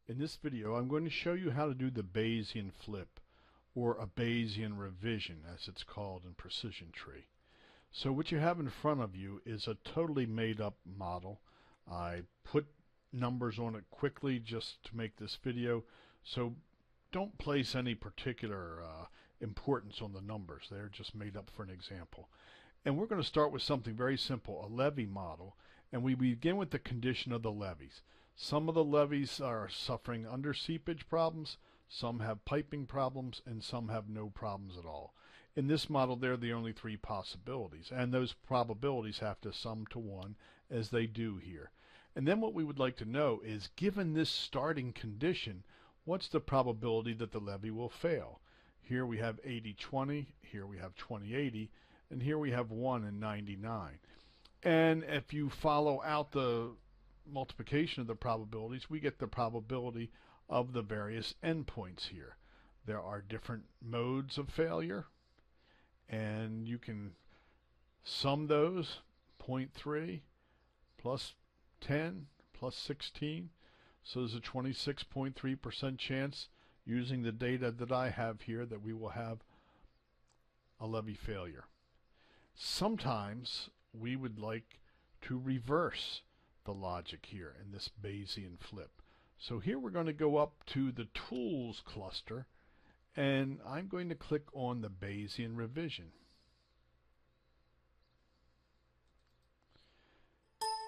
In this video, I'm going to show you how to do the Bayesian flip, or a Bayesian revision as it's called in precision tree. So what you have in front of you is a totally made up model. I put numbers on it quickly just to make this video, so don't place any particular importance on the numbers. They're just made up for an example. And we're going to start with something very simple, a levee model, and we begin with the condition of the levees. Some of the levees are suffering under seepage problems, some have piping problems, and some have no problems at all. In this model, there are the only three possibilities, and those probabilities have to sum to 1, as they do here. And then what we would like to know is, given this starting condition, what's the probability that the levee will fail? Here we have 80-20, here we have 20-80, and here we have 1 and 99. And if you follow out the multiplication of the probabilities, we get the probability of the various endpoints here. There are different modes of failure, and you can sum those. 0.3 plus 10 plus 16, so there's a 26.3% chance, using the data that I have here, that we will have a levee failure. Sometimes we would like to reverse the logic here in this Bayesian flip. So here we're going to go up to the tools cluster, and I'm going to click on the Bayesian revision.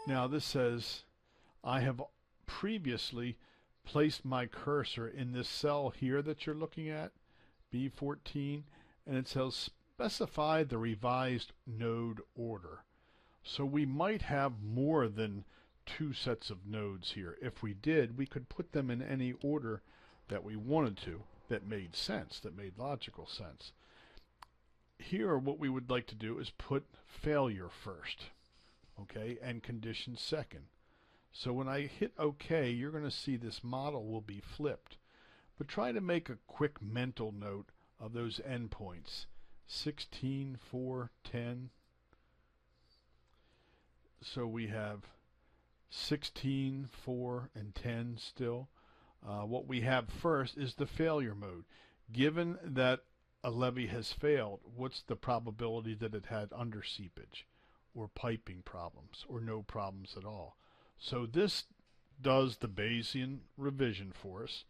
Now this says I have previously placed my cursor in this cell here that you're looking at, B14, and it says specify the revised node order. So we might have more than 2 sets of nodes here. If we did, we could put them in any order that we wanted to, that made sense, that made logical sense. Here what we would like to do is put failure first, okay, and condition second. So when I hit OK, you're going to see this model will be flipped. But try to make a quick mental note of those endpoints. 16, 4, 10. So we have 16, 4, and 10 still. What we have first is the failure mode. Given that a levee has failed, what's the probability that it had under seepage or piping problems or no problems at all? So this does the Bayesian revision for us.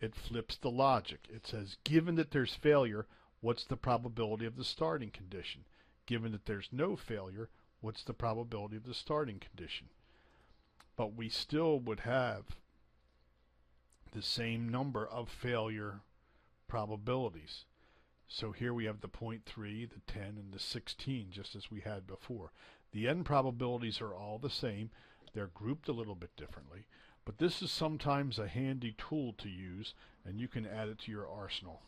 It flips the logic. It says, given that there's failure, what's the probability of the starting condition? Given that there's no failure, what's the probability of the starting condition? But we still would have the same number of failure probabilities. So here we have the 0.3, the 10, and the 16, just as we had before. The end probabilities are all the same. They're grouped a little bit differently, but this is sometimes a handy tool to use, and you can add it to your arsenal.